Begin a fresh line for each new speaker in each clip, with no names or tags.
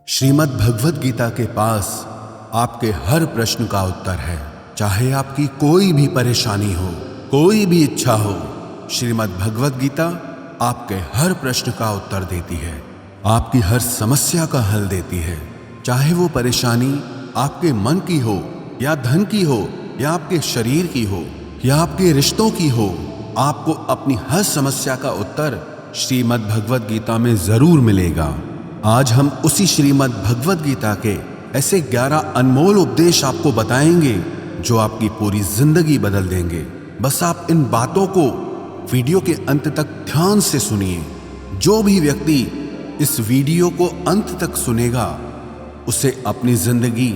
श्रीमद् भगवद गीता के पास आपके हर प्रश्न का उत्तर है। चाहे आपकी कोई भी परेशानी हो, कोई भी इच्छा हो, श्रीमद् भगवद गीता आपके हर प्रश्न का उत्तर देती है, आपकी हर समस्या का हल देती है। चाहे वो परेशानी आपके मन की हो या धन की हो या आपके शरीर की हो या आपके रिश्तों की हो, आपको अपनी हर समस्या का उत्तर श्रीमद् भगवद गीता में जरूर मिलेगा। आज हम उसी श्रीमद् भगवद गीता के ऐसे 11 अनमोल उपदेश आपको बताएंगे जो आपकी पूरी जिंदगी बदल देंगे। बस आप इन बातों को वीडियो के अंत तक ध्यान से सुनिए। जो भी व्यक्ति इस वीडियो को अंत तक सुनेगा, उसे अपनी जिंदगी,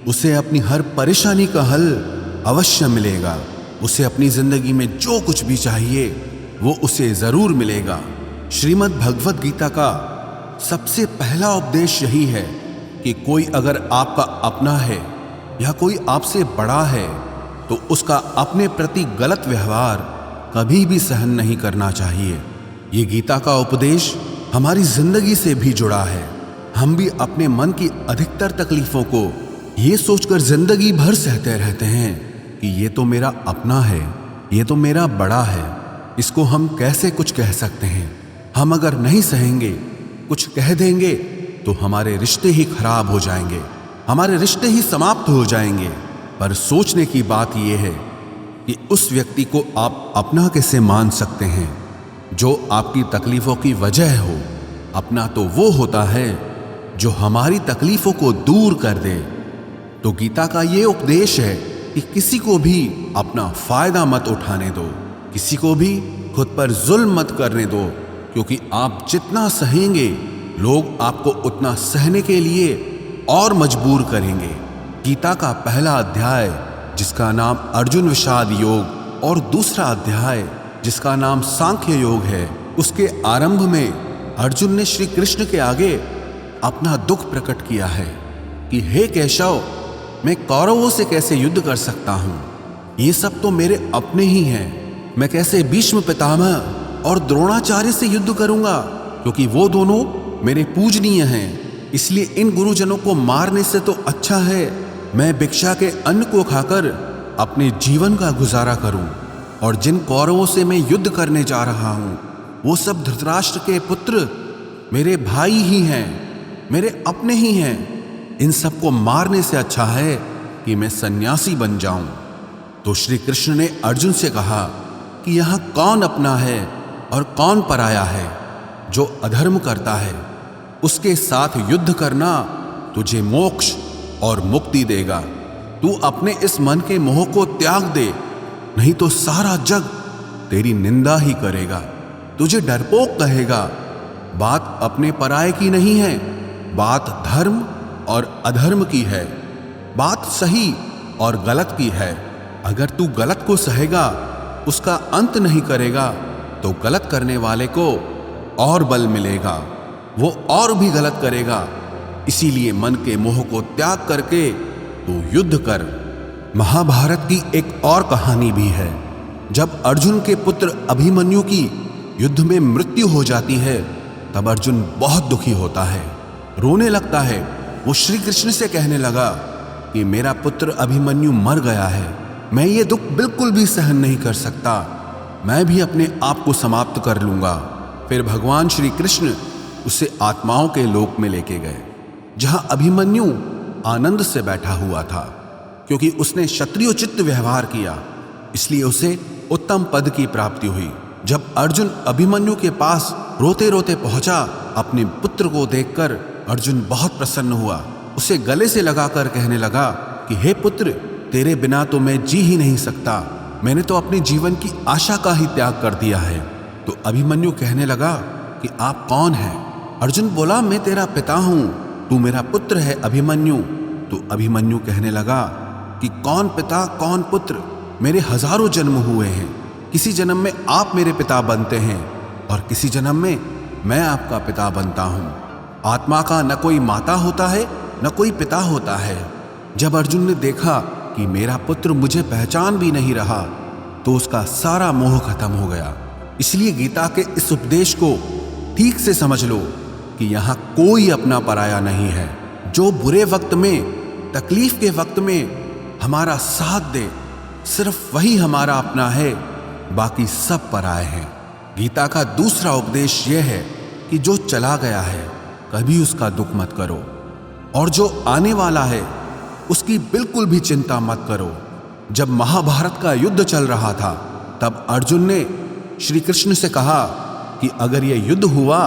उसे अपनी हर परेशानी का हल अवश्य मिलेगा। उसे अपनी जिंदगी में जो कुछ भी चाहिए वो उसे जरूर मिलेगा। श्रीमद् भगवद गीता का सबसे पहला उपदेश यही है कि कोई अगर आपका अपना है या कोई आपसे बड़ा है तो उसका अपने प्रति गलत व्यवहार कभी भी सहन नहीं करना चाहिए। ये गीता का उपदेश हमारी जिंदगी से भी जुड़ा है। हम भी अपने मन की अधिकतर तकलीफों को ये सोचकर जिंदगी भर सहते रहते हैं कि ये तो मेरा अपना है, ये तो मेरा बड़ा है, इसको हम कैसे कुछ कह सकते हैं। हम अगर नहीं सहेंगे, कुछ कह देंगे तो हमारे रिश्ते ही खराब हो जाएंगे, हमारे रिश्ते ही समाप्त हो जाएंगे। पर सोचने की बात यह है कि उस व्यक्ति को आप अपना कैसे मान सकते हैं जो आपकी तकलीफों की वजह हो। अपना तो वो होता है जो हमारी तकलीफों को दूर कर दे। तो गीता का ये उपदेश है कि किसी को भी अपना फायदा मत उठाने दो, किसी को भी खुद पर जुल्म मत करने दो, क्योंकि आप जितना सहेंगे लोग आपको उतना सहने के लिए और मजबूर करेंगे। गीता का पहला अध्याय जिसका नाम अर्जुन विषाद योग और दूसरा अध्याय जिसका नाम सांख्य योग है, उसके आरंभ में अर्जुन ने श्री कृष्ण के आगे अपना दुख प्रकट किया है कि हे केशव, मैं कौरवों से कैसे युद्ध कर सकता हूं? ये सब तो मेरे अपने ही हैं। मैं कैसे भीष्म पितामह और द्रोणाचार्य से युद्ध करूंगा, क्योंकि वो दोनों मेरे पूजनीय हैं। इसलिए इन गुरुजनों को मारने से तो अच्छा है मैं भिक्षा के अन्न को खाकर अपने जीवन का गुजारा करूं। और जिन कौरवों से मैं युद्ध करने जा रहा हूं वो सब धृतराष्ट्र के पुत्र मेरे भाई ही हैं, मेरे अपने ही हैं। इन सबको मारने से अच्छा है कि मैं सन्यासी बन जाऊं। तो श्री कृष्ण ने अर्जुन से कहा कि यहां कौन अपना है और कौन पराया है। जो अधर्म करता है उसके साथ युद्ध करना तुझे मोक्ष और मुक्ति देगा। तू अपने इस मन के मोह को त्याग दे, नहीं तो सारा जग तेरी निंदा ही करेगा, तुझे डरपोक कहेगा। बात अपने पराये की नहीं है, बात धर्म और अधर्म की है, बात सही और गलत की है। अगर तू गलत को सहेगा, उसका अंत नहीं करेगा, तो गलत करने वाले को और बल मिलेगा, वो और भी गलत करेगा। इसीलिए मन के मोह को त्याग करके तू युद्ध कर। महाभारत की एक और कहानी भी है। जब अर्जुन के पुत्र अभिमन्यु की युद्ध में मृत्यु हो जाती है तब अर्जुन बहुत दुखी होता है, रोने लगता है। वो श्री कृष्ण से कहने लगा कि मेरा पुत्र अभिमन्यु मर गया है, मैं ये दुख बिल्कुल भी सहन नहीं कर सकता, मैं भी अपने आप को समाप्त कर लूंगा। फिर भगवान श्री कृष्ण उसे आत्माओं के लोक में लेके गए, जहां अभिमन्यु आनंद से बैठा हुआ था, क्योंकि उसने क्षत्रियोचित व्यवहार किया, इसलिए उसे उत्तम पद की प्राप्ति हुई। जब अर्जुन अभिमन्यु के पास रोते रोते पहुंचा, अपने पुत्र को देखकर अर्जुन बहुत प्रसन्न हुआ। उसे गले से लगाकर कहने लगा कि हे पुत्र, तेरे बिना तो मैं जी ही नहीं सकता, मैंने तो अपने जीवन की आशा का ही त्याग कर दिया है। तो अभिमन्यु कहने लगा कि आप कौन हैं? अर्जुन बोला, मैं तेरा पिता हूं, तू मेरा पुत्र है अभिमन्यु। तो अभिमन्यु कहने लगा कि कौन पिता कौन पुत्र, मेरे हजारों जन्म हुए हैं। किसी जन्म में आप मेरे पिता बनते हैं और किसी जन्म में मैं आपका पिता बनता हूं। आत्मा का न कोई माता होता है न कोई पिता होता है। जब अर्जुन ने देखा कि मेरा पुत्र मुझे पहचान भी नहीं रहा तो उसका सारा मोह खत्म हो गया। इसलिए गीता के इस उपदेश को ठीक से समझ लो कि यहाँ कोई अपना पराया नहीं है। जो बुरे वक्त में, तकलीफ के वक्त में हमारा साथ दे, सिर्फ वही हमारा अपना है, बाकी सब पराए हैं। गीता का दूसरा उपदेश यह है कि जो चला गया है कभी उसका दुख मत करो, और जो आने वाला है उसकी बिल्कुल भी चिंता मत करो। जब महाभारत का युद्ध चल रहा था तब अर्जुन ने श्री कृष्ण से कहा कि अगर यह युद्ध हुआ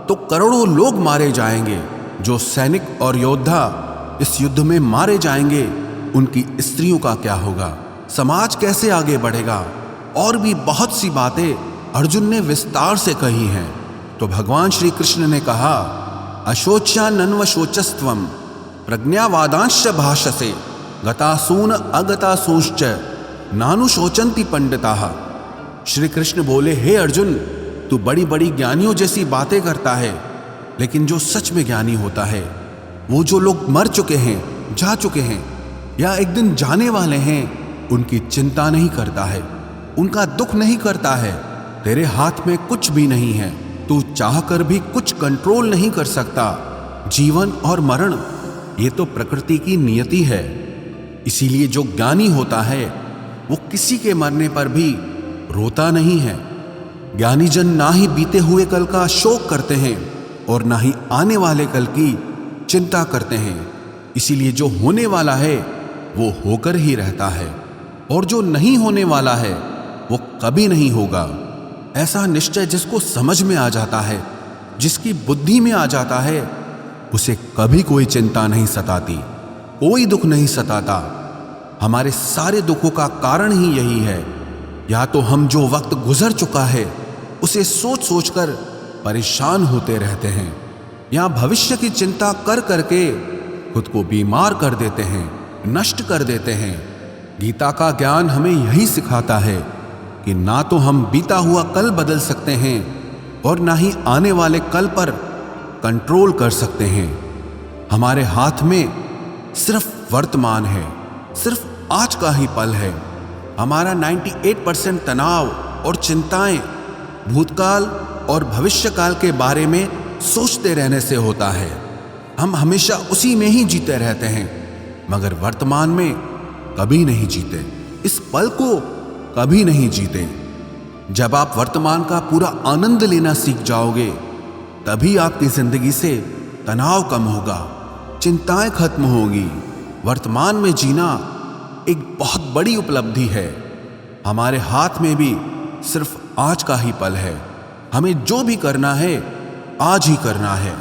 तो करोड़ों लोग मारे जाएंगे। जो सैनिक और योद्धा इस युद्ध में मारे जाएंगे उनकी स्त्रियों का क्या होगा, समाज कैसे आगे बढ़ेगा। और भी बहुत सी बातें अर्जुन ने विस्तार से कही हैं। तो भगवान श्री कृष्ण ने कहा, अशोच्यानन्व शोचस्त्वम प्रज्ञावादांश भाषसे गतासून अगतासूश्च नानुशोचन्ति पंडिताः। श्री कृष्ण बोले, हे अर्जुन, तू बड़ी बड़ी ज्ञानियों जैसी बातें करता है, लेकिन जो सच में ज्ञानी होता है, वो जो लोग मर चुके हैं, जा चुके हैं या एक दिन जाने वाले हैं, उनकी चिंता नहीं करता है, उनका दुख नहीं करता है। तेरे हाथ में कुछ भी नहीं है, तू चाहकर भी कुछ कंट्रोल नहीं कर सकता। जीवन और मरण ये तो प्रकृति की नियति है। इसीलिए जो ज्ञानी होता है वो किसी के मरने पर भी रोता नहीं है। ज्ञानी जन ना ही बीते हुए कल का शोक करते हैं और ना ही आने वाले कल की चिंता करते हैं। इसीलिए जो होने वाला है वो होकर ही रहता है, और जो नहीं होने वाला है वो कभी नहीं होगा। ऐसा निश्चय जिसको समझ में आ जाता है, जिसकी बुद्धि में आ जाता है, उसे कभी कोई चिंता नहीं सताती, कोई दुख नहीं सताता। हमारे सारे दुखों का कारण ही यही है। या तो हम जो वक्त गुजर चुका है उसे सोच सोच कर परेशान होते रहते हैं, या भविष्य की चिंता कर करके खुद को बीमार कर देते हैं, नष्ट कर देते हैं। गीता का ज्ञान हमें यही सिखाता है कि ना तो हम बीता हुआ कल बदल सकते हैं और ना ही आने वाले कल पर कंट्रोल कर सकते हैं। हमारे हाथ में सिर्फ वर्तमान है, सिर्फ आज का ही पल है। हमारा 98% तनाव और चिंताएं भूतकाल और भविष्यकाल के बारे में सोचते रहने से होता है। हम हमेशा उसी में ही जीते रहते हैं, मगर वर्तमान में कभी नहीं जीते, इस पल को कभी नहीं जीते। जब आप वर्तमान का पूरा आनंद लेना सीख जाओगे, तभी आपकी जिंदगी से तनाव कम होगा, चिंताएं खत्म होगी। वर्तमान में जीना एक बहुत बड़ी उपलब्धि है। हमारे हाथ में भी सिर्फ आज का ही पल है। हमें जो भी करना है आज ही करना है।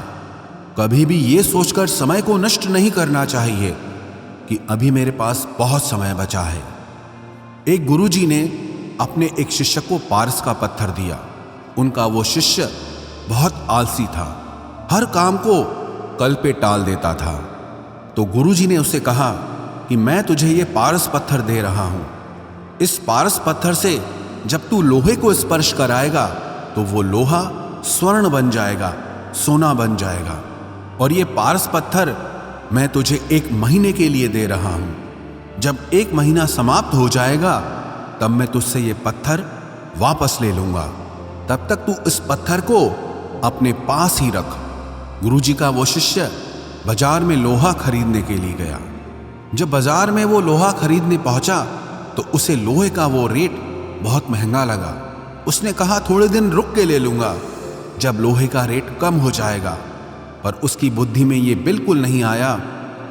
कभी भी ये सोचकर समय को नष्ट नहीं करना चाहिए कि अभी मेरे पास बहुत समय बचा है। एक गुरुजी ने अपने एक शिष्य को पारस का पत्थर दिया। उनका वो शिष्य बहुत आलसी था, हर काम को कल पे टाल देता था। तो गुरुजी ने उससे कहा कि मैं तुझे ये पारस पत्थर दे रहा हूं। इस पारस पत्थर से जब तू लोहे को स्पर्श कराएगा तो वो लोहा स्वर्ण बन जाएगा, सोना बन जाएगा। और ये पारस पत्थर मैं तुझे 1 महीने के लिए दे रहा हूं। जब 1 महीना समाप्त हो जाएगा तब मैं तुझसे ये पत्थर वापस ले लूंगा। तब तक तू इस पत्थर को अपने पास ही रख। गुरुजी का वो शिष्य बाजार में लोहा खरीदने के लिए गया। जब बाजार में वो लोहा खरीदने पहुंचा तो उसे लोहे का वो रेट बहुत महंगा लगा। उसने कहा थोड़े दिन रुक के ले लूंगा, जब लोहे का रेट कम हो जाएगा। पर उसकी बुद्धि में ये बिल्कुल नहीं आया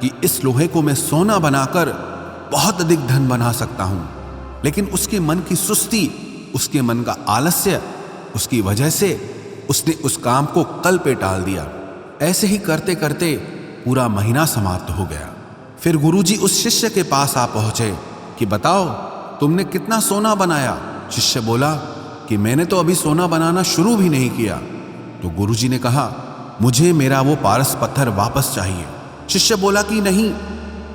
कि इस लोहे को मैं सोना बनाकर बहुत अधिक धन बना सकता हूं। लेकिन उसके मन की सुस्ती, उसके मन का आलस्य, उसकी वजह से उसने उस काम को कल पे टाल दिया। ऐसे ही करते करते पूरा महीना समाप्त हो गया। फिर गुरुजी उस शिष्य के पास आ पहुंचे कि बताओ तुमने कितना सोना बनाया। शिष्य बोला कि मैंने तो अभी सोना बनाना शुरू भी नहीं किया। तो गुरुजी ने कहा मुझे मेरा वो पारस पत्थर वापस चाहिए। शिष्य बोला कि नहीं,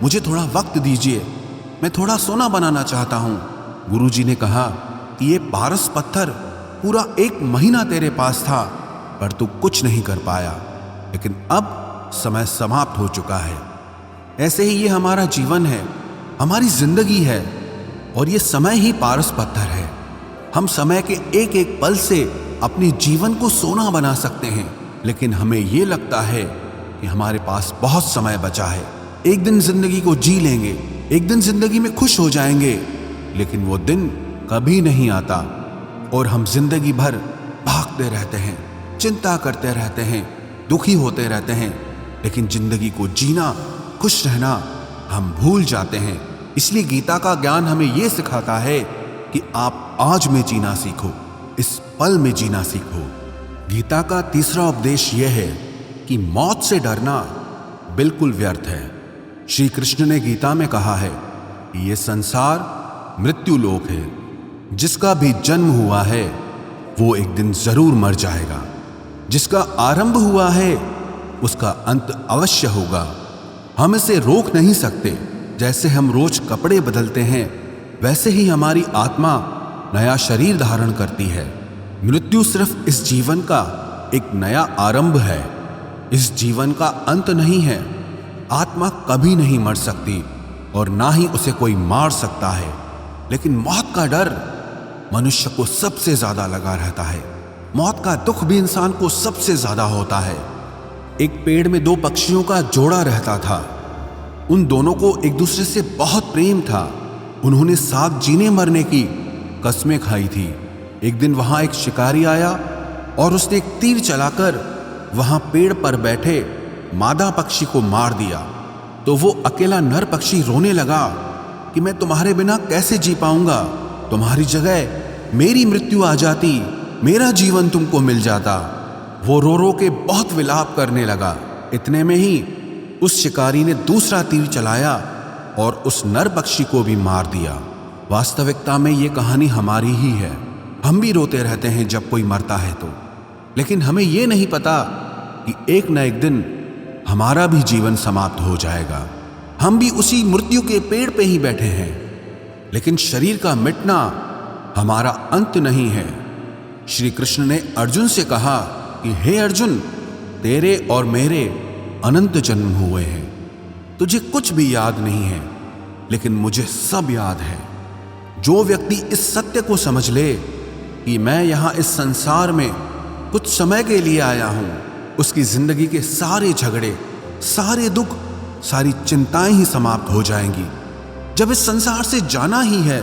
मुझे थोड़ा वक्त दीजिए, मैं थोड़ा सोना बनाना चाहता हूं। गुरुजी ने कहा कि ये पारस पत्थर पूरा 1 महीना तेरे पास था, पर तू कुछ नहीं कर पाया, लेकिन अब समय समाप्त हो चुका है। ऐसे ही ये हमारा जीवन है, हमारी जिंदगी है, और ये समय ही पारस पत्थर है। हम समय के एक एक पल से अपने जीवन को सोना बना सकते हैं। लेकिन हमें ये लगता है कि हमारे पास बहुत समय बचा है, एक दिन जिंदगी को जी लेंगे, एक दिन जिंदगी में खुश हो जाएंगे। लेकिन वो दिन कभी नहीं आता और हम जिंदगी भर भागते रहते हैं, चिंता करते रहते हैं, दुखी होते रहते हैं, लेकिन जिंदगी को जीना, खुश रहना हम भूल जाते हैं। इसलिए गीता का ज्ञान हमें यह सिखाता है कि आप आज में जीना सीखो, इस पल में जीना सीखो। गीता का तीसरा उपदेश यह है कि मौत से डरना बिल्कुल व्यर्थ है। श्री कृष्ण ने गीता में कहा है कि यह संसार मृत्यु लोक है, जिसका भी जन्म हुआ है वो एक दिन जरूर मर जाएगा, जिसका आरंभ हुआ है उसका अंत अवश्य होगा। हम इसे रोक नहीं सकते। जैसे हम रोज कपड़े बदलते हैं, वैसे ही हमारी आत्मा नया शरीर धारण करती है। मृत्यु सिर्फ इस जीवन का एक नया आरंभ है, इस जीवन का अंत नहीं है। आत्मा कभी नहीं मर सकती और ना ही उसे कोई मार सकता है। लेकिन मौत का डर मनुष्य को सबसे ज्यादा लगा रहता है। मौत का दुख भी इंसान को सबसे ज्यादा होता है। एक पेड़ में दो पक्षियों का जोड़ा रहता था। उन दोनों को एक दूसरे से बहुत प्रेम था। उन्होंने साथ जीने मरने की कस्में खाई थी। एक दिन वहां एक शिकारी आया और उसने एक तीर चलाकर वहां पेड़ पर बैठे मादा पक्षी को मार दिया। तो वो अकेला नर पक्षी रोने लगा कि मैं तुम्हारे बिना कैसे जी पाऊंगा, तुम्हारी जगह मेरी मृत्यु आ जाती, मेरा जीवन तुमको मिल जाता। वो रो रो के बहुत विलाप करने लगा। इतने में ही उस शिकारी ने दूसरा तीर चलाया और उस नर पक्षी को भी मार दिया। वास्तविकता में ये कहानी हमारी ही है। हम भी रोते रहते हैं जब कोई मरता है तो, लेकिन हमें ये नहीं पता कि एक न एक दिन हमारा भी जीवन समाप्त हो जाएगा। हम भी उसी मृत्यु के पेड़ पे ही बैठे हैं, लेकिन शरीर का मिटना हमारा अंत नहीं है। श्री कृष्ण ने अर्जुन से कहा कि हे अर्जुन, तेरे और मेरे अनंत जन्म हुए हैं, तुझे कुछ भी याद नहीं है, लेकिन मुझे सब याद है। जो व्यक्ति इस सत्य को समझ ले कि मैं यहां इस संसार में कुछ समय के लिए आया हूं, उसकी जिंदगी के सारे झगड़े, सारे दुख, सारी चिंताएं ही समाप्त हो जाएंगी। जब इस संसार से जाना ही है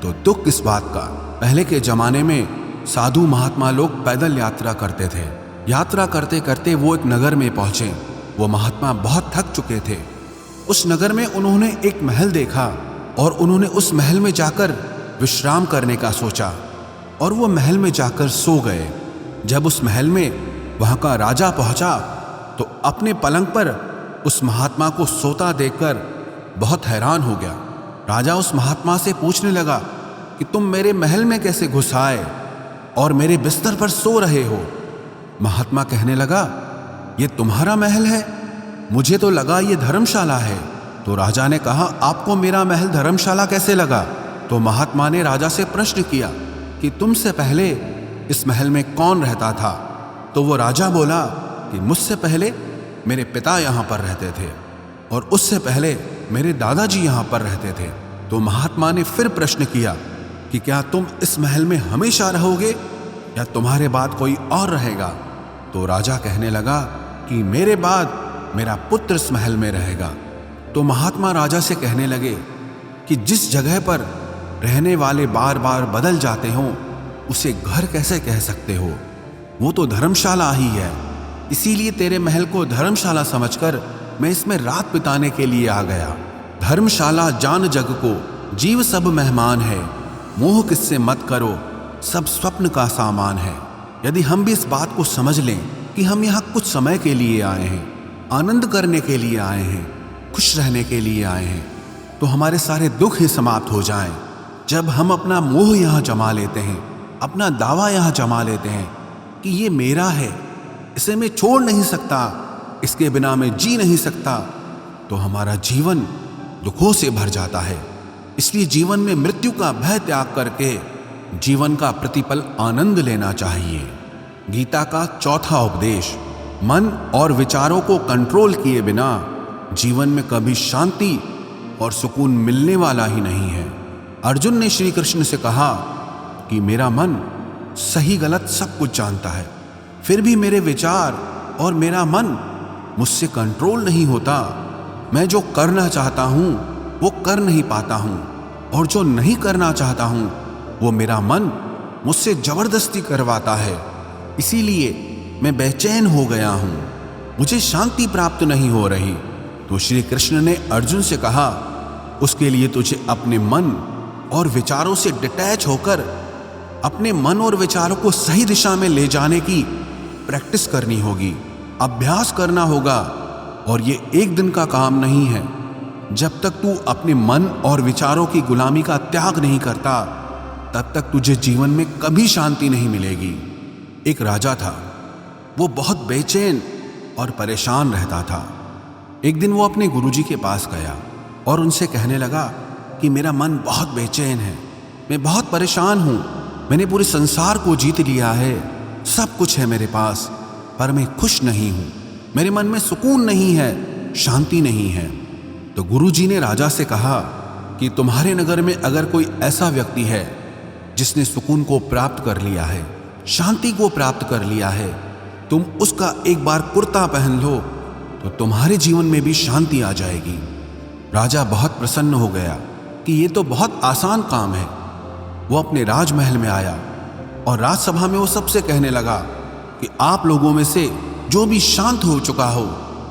तो दुख किस बात का। पहले के जमाने में साधु महात्मा लोग पैदल यात्रा करते थे। यात्रा करते करते वो एक नगर में पहुंचे। वो महात्मा बहुत थक चुके थे। उस नगर में उन्होंने एक महल देखा और उन्होंने उस महल में जाकर विश्राम करने का सोचा और वो महल में जाकर सो गए। जब उस महल में वहां का राजा पहुंचा तो अपने पलंग पर उस महात्मा को सोता देखकर बहुत हैरान हो गया। राजा उस महात्मा से पूछने लगा कि तुम मेरे महल में कैसे घुस आए और मेरे बिस्तर पर सो रहे हो। महात्मा कहने लगा, ये तुम्हारा महल है? मुझे तो लगा ये धर्मशाला है। तो राजा ने कहा, आपको मेरा महल धर्मशाला कैसे लगा? तो महात्मा ने राजा से प्रश्न किया कि तुमसे पहले इस महल में कौन रहता था? तो वो राजा बोला कि मुझसे पहले मेरे पिता यहाँ पर रहते थे और उससे पहले मेरे दादाजी यहाँ पर रहते थे। तो महात्मा ने फिर प्रश्न किया कि क्या तुम इस महल में हमेशा रहोगे या तुम्हारे बाद कोई और रहेगा? तो राजा कहने लगा कि मेरे बाद मेरा पुत्र इस महल में रहेगा। तो महात्मा राजा से कहने लगे कि जिस जगह पर रहने वाले बार बार बदल जाते हों उसे घर कैसे कह सकते हो? वो तो धर्मशाला ही है। इसीलिए तेरे महल को धर्मशाला समझकर मैं इसमें रात बिताने के लिए आ गया। धर्मशाला जान जग को, जीव सब मेहमान है, मोह किससे मत करो, सब स्वप्न का सामान है। यदि हम भी इस बात को समझ लें कि हम यहाँ कुछ समय के लिए आए हैं, आनंद करने के लिए आए हैं, खुश रहने के लिए आए हैं, तो हमारे सारे दुख ही समाप्त हो जाएं। जब हम अपना मोह यहाँ जमा लेते हैं, अपना दावा यहाँ जमा लेते हैं कि ये मेरा है, इसे मैं छोड़ नहीं सकता, इसके बिना मैं जी नहीं सकता, तो हमारा जीवन दुखों से भर जाता है। इसलिए जीवन में मृत्यु का भय त्याग करके जीवन का प्रतिपल आनंद लेना चाहिए। गीता का चौथा उपदेश, मन और विचारों को कंट्रोल किए बिना जीवन में कभी शांति और सुकून मिलने वाला ही नहीं है। अर्जुन ने श्री कृष्ण से कहा कि मेरा मन सही गलत सब कुछ जानता है, फिर भी मेरे विचार और मेरा मन मुझसे कंट्रोल नहीं होता। मैं जो करना चाहता हूँ वो कर नहीं पाता हूँ, और जो नहीं करना चाहता हूँ वो मेरा मन मुझसे जबरदस्ती करवाता है। इसीलिए मैं बेचैन हो गया हूँ, मुझे शांति प्राप्त नहीं हो रही। तो श्री कृष्ण ने अर्जुन से कहा, उसके लिए तुझे अपने मन और विचारों से डिटैच होकर अपने मन और विचारों को सही दिशा में ले जाने की प्रैक्टिस करनी होगी, अभ्यास करना होगा। और ये एक दिन का काम नहीं है। जब तक तू अपने मन और विचारों की गुलामी का त्याग नहीं करता, तब तक तुझे जीवन में कभी शांति नहीं मिलेगी। एक राजा था, वो बहुत बेचैन और परेशान रहता था। एक दिन वो अपने गुरुजी के पास गया और उनसे कहने लगा कि मेरा मन बहुत बेचैन है, मैं बहुत परेशान हूँ, मैंने पूरे संसार को जीत लिया है, सब कुछ है मेरे पास, पर मैं खुश नहीं हूँ, मेरे मन में सुकून नहीं है, शांति नहीं है। तो गुरुजी ने राजा से कहा कि तुम्हारे नगर में अगर कोई ऐसा व्यक्ति है जिसने सुकून को प्राप्त कर लिया है, शांति को प्राप्त कर लिया है, तुम उसका एक बार कुर्ता पहन लो तो तुम्हारे जीवन में भी शांति आ जाएगी। राजा बहुत प्रसन्न हो गया कि ये तो बहुत आसान काम है। वो अपने राजमहल में आया और राजसभा में वो सबसे कहने लगा कि आप लोगों में से जो भी शांत हो चुका हो,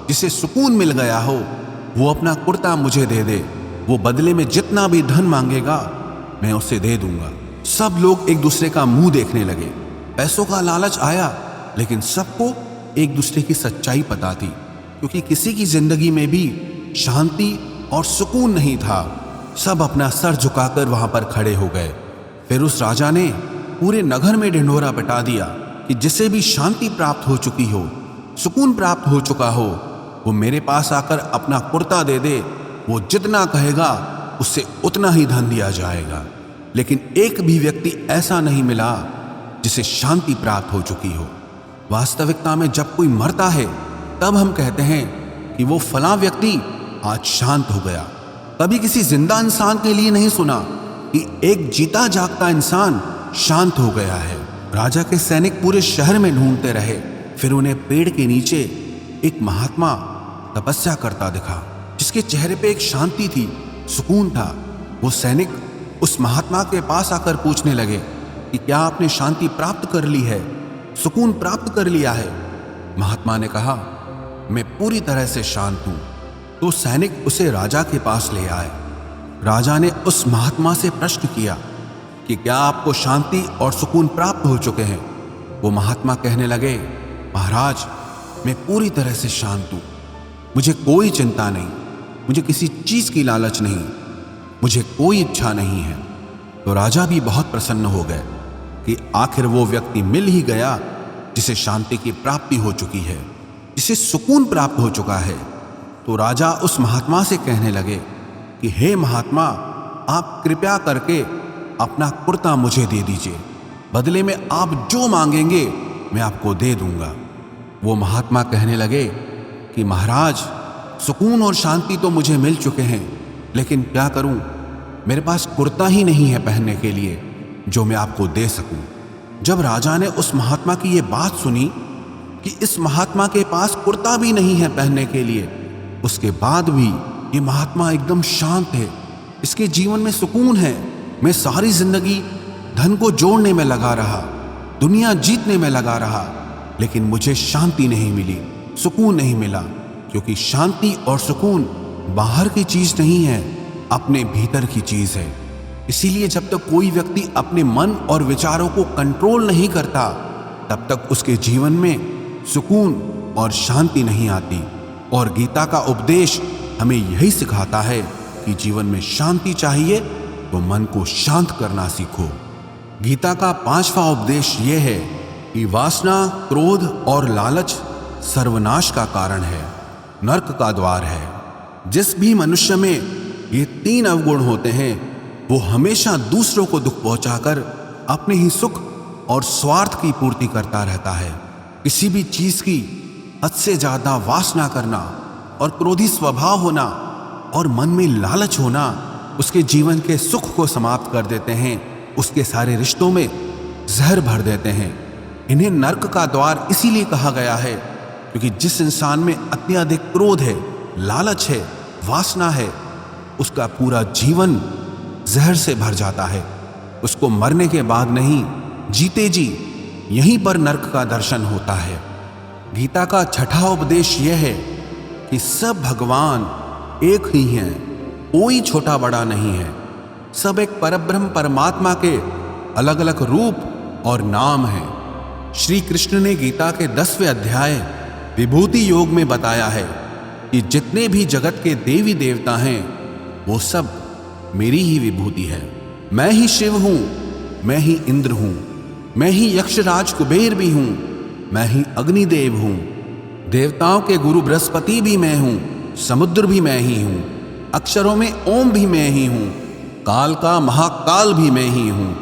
जिसे सुकून मिल गया हो, वो अपना कुर्ता मुझे दे दे। वो बदले में जितना भी धन मांगेगा मैं उसे दे दूंगा। सब लोग एक दूसरे का मुंह देखने लगे। पैसों का लालच आया, लेकिन सबको एक दूसरे की सच्चाई पता थी, क्योंकि किसी की जिंदगी में भी शांति और सुकून नहीं था। सब अपना सर झुकाकर वहां पर खड़े हो गए। फिर उस राजा ने पूरे नगर में ढिंढोरा पिटा दिया कि जिसे भी शांति प्राप्त हो चुकी हो, सुकून प्राप्त हो चुका हो, वो मेरे पास आकर अपना कुर्ता दे दे। वो जितना कहेगा उससे उतना ही धन दिया जाएगा। लेकिन एक भी व्यक्ति ऐसा नहीं मिला जिसे शांति प्राप्त हो चुकी हो। वास्तविकता में जब कोई मरता है तब हम कहते हैं कि वो फलां व्यक्ति आज शांत हो गया। कभी किसी जिंदा इंसान के लिए नहीं सुना कि एक जीता जागता इंसान शांत हो गया है। राजा के सैनिक पूरे शहर में ढूंढते रहे, फिर उन्हें पेड़ के नीचे एक महात्मा तपस्या करता दिखा, जिसके चेहरे पे एक शांति थी, सुकून था। वो सैनिक उस महात्मा के पास आकर पूछने लगे कि क्या आपने शांति प्राप्त कर ली है, सुकून प्राप्त कर लिया है? महात्मा ने कहा, मैं पूरी तरह से शांत हूं। तो सैनिक उसे राजा के पास ले आए। राजा ने उस महात्मा से प्रश्न किया कि क्या आपको शांति और सुकून प्राप्त हो चुके हैं? वो महात्मा कहने लगे, महाराज, मैं पूरी तरह से शांत हूं, मुझे कोई चिंता नहीं, मुझे किसी चीज की लालच नहीं, मुझे कोई इच्छा नहीं है। तो राजा भी बहुत प्रसन्न हो गए कि आखिर वो व्यक्ति मिल ही गया जिसे शांति की प्राप्ति हो चुकी है, जिसे सुकून प्राप्त हो चुका है। तो राजा उस महात्मा से कहने लगे कि हे महात्मा, आप कृपया करके अपना कुर्ता मुझे दे दीजिए, बदले में आप जो मांगेंगे मैं आपको दे दूंगा। वो महात्मा कहने लगे कि महाराज, सुकून और शांति तो मुझे मिल चुके हैं, लेकिन क्या करूं, मेरे पास कुर्ता ही नहीं है पहनने के लिए जो मैं आपको दे सकूं। जब राजा ने उस महात्मा की ये बात सुनी कि इस महात्मा के पास कुर्ता भी नहीं है पहनने के लिए, उसके बाद भी ये महात्मा एकदम शांत है, इसके जीवन में सुकून है। मैं सारी जिंदगी धन को जोड़ने में लगा रहा, दुनिया जीतने में लगा रहा, लेकिन मुझे शांति नहीं मिली, सुकून नहीं मिला, क्योंकि शांति और सुकून बाहर की चीज नहीं है, अपने भीतर की चीज है। इसीलिए जब तक कोई व्यक्ति अपने मन और विचारों को कंट्रोल नहीं करता, तब तक उसके जीवन में सुकून और शांति नहीं आती। और गीता का उपदेश हमें यही सिखाता है कि जीवन में शांति चाहिए तो मन को शांत करना सीखो। गीता का 5वां उपदेश यह है कि वासना, क्रोध और लालच सर्वनाश का कारण है, नरक का द्वार है। जिस भी मनुष्य में ये 3 अवगुण होते हैं, वो हमेशा दूसरों को दुख पहुंचाकर अपने ही सुख और स्वार्थ की पूर्ति करता रहता है। किसी भी चीज की हद से ज्यादा वासना करना और क्रोधी स्वभाव होना और मन में लालच होना उसके जीवन के सुख को समाप्त कर देते हैं, उसके सारे रिश्तों में जहर भर देते हैं। इन्हें नर्क का द्वार इसीलिए कहा गया है क्योंकि जिस इंसान में अत्यधिक क्रोध है, लालच है, वासना है, उसका पूरा जीवन जहर से भर जाता है। उसको मरने के बाद नहीं, जीते जी यहीं पर नर्क का दर्शन होता है। गीता का छठा उपदेश यह है कि सब भगवान एक ही हैं, कोई छोटा बड़ा नहीं है। सब एक परब्रह्म परमात्मा के अलग अलग रूप और नाम हैं। श्री कृष्ण ने गीता के 10वें अध्याय विभूति योग में बताया है कि जितने भी जगत के देवी देवता हैं वो सब मेरी ही विभूति है। मैं ही शिव हूं, मैं ही इंद्र हूं, मैं ही यक्षराज कुबेर भी हूं, मैं ही अग्निदेव हूं, देवताओं के गुरु बृहस्पति भी मैं हूं, समुद्र भी मैं ही हूं, अक्षरों में ओम भी मैं ही हूं, काल का महाकाल भी मैं ही हूं,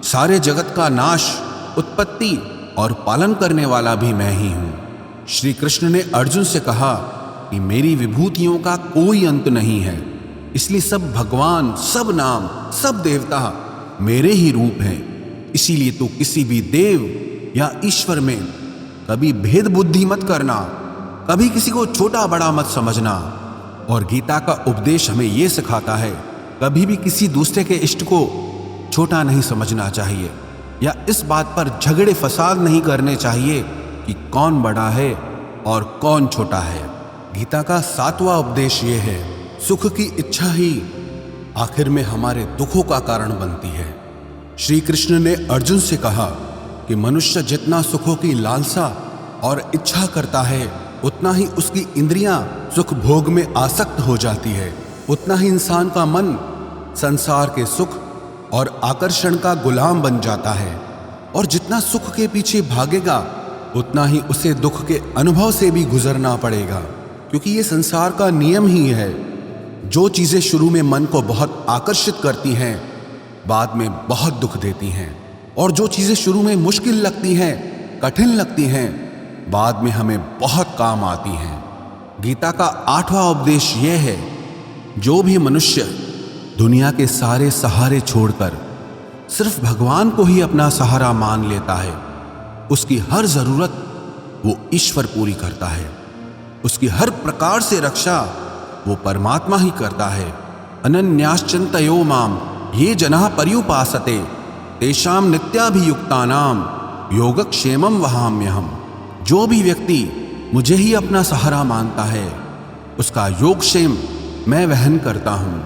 सारे जगत का नाश, उत्पत्ति और पालन करने वाला भी मैं ही हूं। श्री कृष्ण ने अर्जुन से कहा कि मेरी विभूतियों का कोई अंत नहीं है, इसलिए सब भगवान, सब नाम, सब देवता मेरे ही रूप हैं। इसीलिए तो किसी भी देव या ईश्वर में कभी भेद बुद्धि मत करना, कभी किसी को छोटा बड़ा मत समझना। और गीता का उपदेश हमें यह सिखाता है कभी भी किसी दूसरे के इष्ट को छोटा नहीं समझना चाहिए या इस बात पर झगड़े फसाद नहीं करने चाहिए कि कौन बड़ा है और कौन छोटा है। गीता का 7वां उपदेश यह है, सुख की इच्छा ही आखिर में हमारे दुखों का कारण बनती है। श्री कृष्ण ने अर्जुन से कहा कि मनुष्य जितना सुखों की लालसा और इच्छा करता है उतना ही उसकी इंद्रियां सुख भोग में आसक्त हो जाती है, उतना ही इंसान का मन संसार के सुख और आकर्षण का गुलाम बन जाता है। और जितना सुख के पीछे भागेगा उतना ही उसे दुख के अनुभव से भी गुजरना पड़ेगा, क्योंकि ये संसार का नियम ही है। जो चीजें शुरू में मन को बहुत आकर्षित करती हैं बाद में बहुत दुख देती हैं, और जो चीजें शुरू में मुश्किल लगती हैं, कठिन लगती हैं, बाद में हमें बहुत काम आती हैं। गीता का 8वां उपदेश यह है, जो भी मनुष्य दुनिया के सारे सहारे छोड़कर सिर्फ भगवान को ही अपना सहारा मान लेता है, उसकी हर जरूरत वो ईश्वर पूरी करता है। उसकी हर प्रकार से रक्षा वो परमात्मा ही करता है। अनन्याश्चिन्तयो माम ये जनाः पर्युपासते तेषां नित्याभियुक्तानां योगक्षेमं वहाम्यहम्। जो भी व्यक्ति मुझे ही अपना सहारा मानता है उसका योगक्षेम मैं वहन करता हूँ।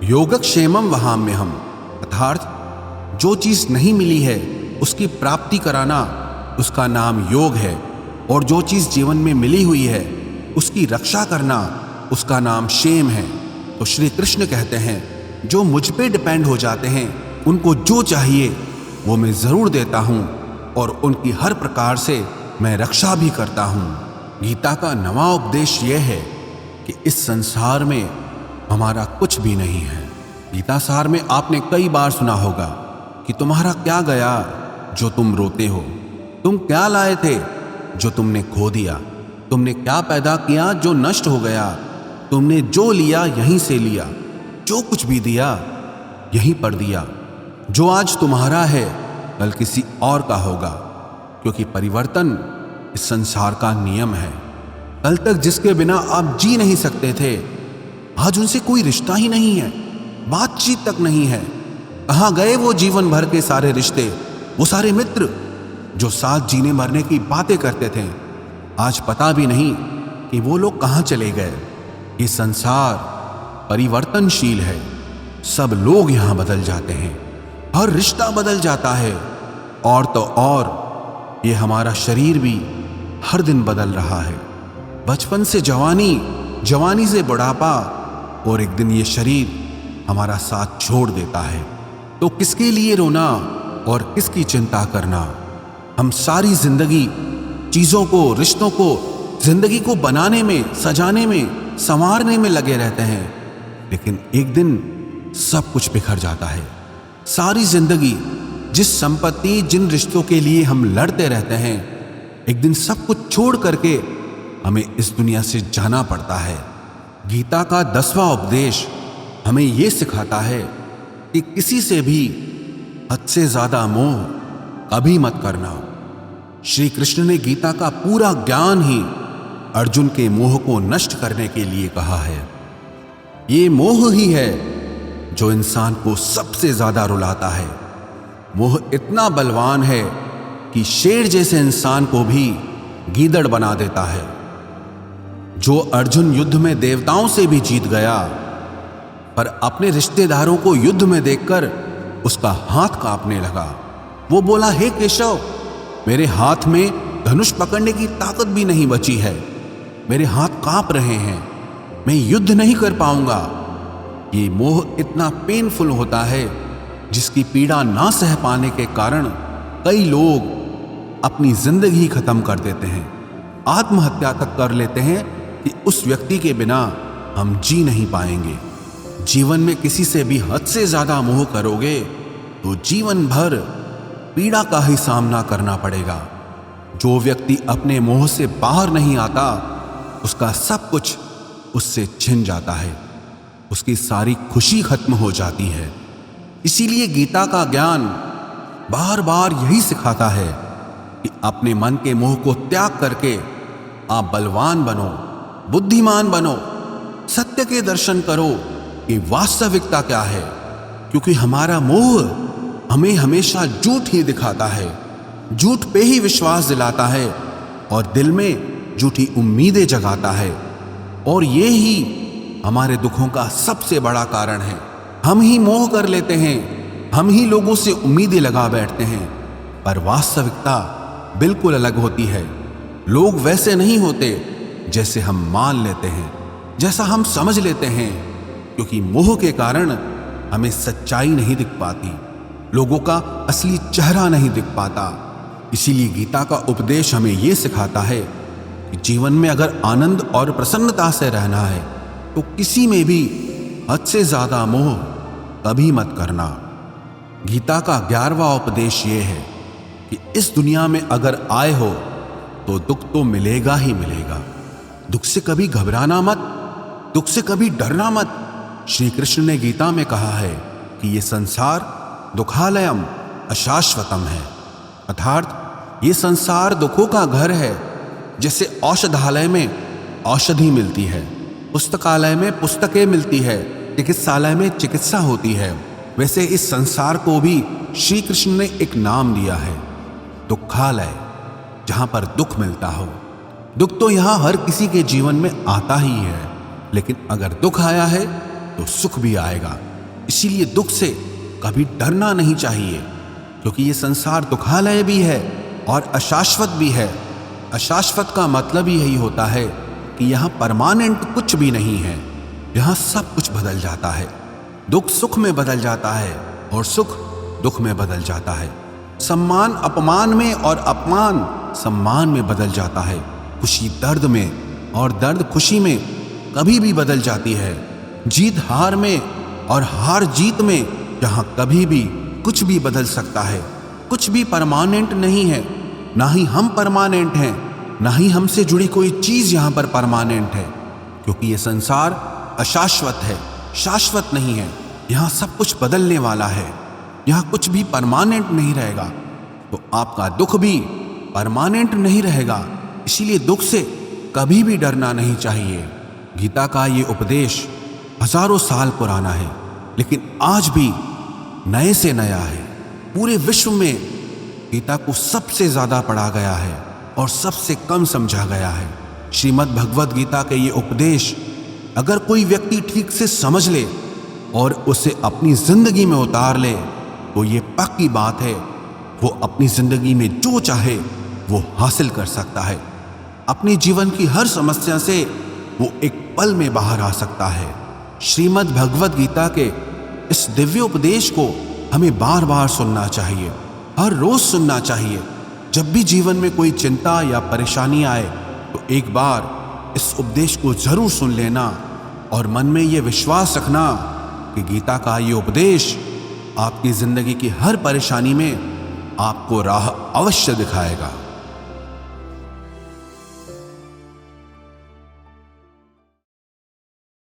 योगक्षेमं वहाम्यहम् अर्थात जो चीज नहीं मिली है उसकी प्राप्ति कराना उसका नाम योग है, और जो चीज जीवन में मिली हुई है उसकी रक्षा करना उसका नाम क्षेम है। तो श्री कृष्ण कहते हैं जो मुझ पे डिपेंड हो जाते हैं उनको जो चाहिए वो मैं जरूर देता हूँ और उनकी हर प्रकार से मैं रक्षा भी करता हूँ। गीता का 9वां उपदेश यह है कि इस संसार में हमारा कुछ भी नहीं है। गीता सार में आपने कई बार सुना होगा कि तुम्हारा क्या गया जो तुम रोते हो, तुम क्या लाए थे जो तुमने खो दिया, तुमने क्या पैदा किया जो नष्ट हो गया, तुमने जो लिया यहीं से लिया, जो कुछ भी दिया यहीं पर दिया। जो आज तुम्हारा है कल किसी और का होगा, क्योंकि परिवर्तन इस संसार का नियम है। कल तक जिसके बिना आप जी नहीं सकते थे आज उनसे कोई रिश्ता ही नहीं है, बातचीत तक नहीं है। कहाँ गए वो जीवन भर के सारे रिश्ते, वो सारे मित्र जो साथ जीने मरने की बातें करते थे, आज पता भी नहीं कि वो लोग कहाँ चले गए। ये संसार परिवर्तनशील है, सब लोग यहाँ बदल जाते हैं, हर रिश्ता बदल जाता है, और तो और ये हमारा शरीर भी हर दिन बदल रहा है। बचपन से जवानी, जवानी से बुढ़ापा, और एक दिन ये शरीर हमारा साथ छोड़ देता है। तो किसके लिए रोना और किसकी चिंता करना। हम सारी जिंदगी चीजों को, रिश्तों को, जिंदगी को बनाने में, सजाने में, संवारने में लगे रहते हैं, लेकिन एक दिन सब कुछ बिखर जाता है। सारी जिंदगी जिस संपत्ति, जिन रिश्तों के लिए हम लड़ते रहते हैं, एक दिन सब कुछ छोड़ करके हमें इस दुनिया से जाना पड़ता है। गीता का 10वां उपदेश हमें यह सिखाता है कि किसी से भी हद से ज्यादा मोह कभी मत करना। श्री कृष्ण ने गीता का पूरा ज्ञान ही अर्जुन के मोह को नष्ट करने के लिए कहा है। ये मोह ही है जो इंसान को सबसे ज्यादा रुलाता है। मोह इतना बलवान है कि शेर जैसे इंसान को भी गीदड़ बना देता है। जो अर्जुन युद्ध में देवताओं से भी जीत गया, पर अपने रिश्तेदारों को युद्ध में देखकर उसका हाथ कांपने लगा। वो बोला, हे केशव, मेरे हाथ में धनुष पकड़ने की ताकत भी नहीं बची है, मेरे हाथ कांप रहे हैं, मैं युद्ध नहीं कर पाऊंगा। ये मोह इतना पेनफुल होता है जिसकी पीड़ा ना सह पाने के कारण कई लोग अपनी जिंदगी खत्म कर देते हैं, आत्महत्या तक कर लेते हैं कि उस व्यक्ति के बिना हम जी नहीं पाएंगे। जीवन में किसी से भी हद से ज्यादा मोह करोगे तो जीवन भर पीड़ा का ही सामना करना पड़ेगा। जो व्यक्ति अपने मोह से बाहर नहीं आता, उसका सब कुछ उससे छिन जाता है, उसकी सारी खुशी खत्म हो जाती है। इसीलिए गीता का ज्ञान बार बार यही सिखाता है कि अपने मन के मोह को त्याग करके आप बलवान बनो, बुद्धिमान बनो, सत्य के दर्शन करो कि वास्तविकता क्या है। क्योंकि हमारा मोह हमें हमेशा झूठ ही दिखाता है, झूठ पे ही विश्वास दिलाता है और दिल में झूठी उम्मीदें जगाता है। और ये ही हमारे दुखों का सबसे बड़ा कारण है। हम ही मोह कर लेते हैं, हम ही लोगों से उम्मीदें लगा बैठते हैं, पर वास्तविकता बिल्कुल अलग होती है। लोग वैसे नहीं होते जैसे हम मान लेते हैं, जैसा हम समझ लेते हैं, क्योंकि मोह के कारण हमें सच्चाई नहीं दिख पाती, लोगों का असली चेहरा नहीं दिख पाता। इसीलिए गीता का उपदेश हमें यह सिखाता है कि जीवन में अगर आनंद और प्रसन्नता से रहना है तो किसी में भी हद से ज्यादा मोह कभी मत करना। गीता का 11वां उपदेश ये है कि इस दुनिया में अगर आए हो तो दुख तो मिलेगा ही मिलेगा। दुख से कभी घबराना मत, दुख से कभी डरना मत। श्री कृष्ण ने गीता में कहा है कि ये संसार दुखालयम अशाश्वतम है, अर्थात ये संसार दुखों का घर है। जैसे औषधालय में औषधि मिलती है, पुस्तकालय में पुस्तकें मिलती है, चिकित्सालय में चिकित्सा होती है, वैसे इस संसार को भी श्री कृष्ण ने एक नाम दिया है, दुखालय, जहां पर दुख मिलता हो। दुख तो यहां हर किसी के जीवन में आता ही है, लेकिन अगर दुख आया है तो सुख भी आएगा। इसीलिए दुख से कभी डरना नहीं चाहिए, क्योंकि ये संसार दुखालय भी है और अशाश्वत भी है। अशाश्वत का मतलब यही होता है कि यहाँ परमानेंट कुछ भी नहीं है, यहाँ सब कुछ बदल जाता है। दुख सुख में बदल जाता है और सुख दुख में बदल जाता है। सम्मान अपमान में और अपमान सम्मान में बदल जाता है। खुशी दर्द में और दर्द खुशी में कभी भी बदल जाती है। जीत हार में और हार जीत में जहाँ कभी भी कुछ भी बदल सकता है। कुछ भी परमानेंट नहीं है, ना ही हम परमानेंट हैं, ना ही हमसे जुड़ी कोई चीज यहाँ पर परमानेंट है, क्योंकि ये संसार अशाश्वत है, शाश्वत नहीं है। यहाँ सब कुछ बदलने वाला है, यहाँ कुछ भी परमानेंट नहीं रहेगा। तो आपका दुख भी परमानेंट नहीं रहेगा, इसीलिए दुख से कभी भी डरना नहीं चाहिए। गीता का ये उपदेश हजारों साल पुराना है, लेकिन आज भी नए से नया है। पूरे विश्व में गीता को सबसे ज्यादा पढ़ा गया है और सबसे कम समझा गया है। श्रीमद् भगवद गीता के ये उपदेश अगर कोई व्यक्ति ठीक से समझ ले और उसे अपनी जिंदगी में उतार ले तो ये पक्की बात है, वो अपनी जिंदगी में जो चाहे वो हासिल कर सकता है। अपने जीवन की हर समस्या से वो एक पल में बाहर आ सकता है। श्रीमद् भगवद गीता के इस दिव्य उपदेश को हमें बार बार सुनना चाहिए, हर रोज सुनना चाहिए। जब भी जीवन में कोई चिंता या परेशानी आए तो एक बार इस उपदेश को जरूर सुन लेना और मन में ये विश्वास रखना कि गीता का ये उपदेश आपकी जिंदगी की हर परेशानी में आपको राह अवश्य दिखाएगा।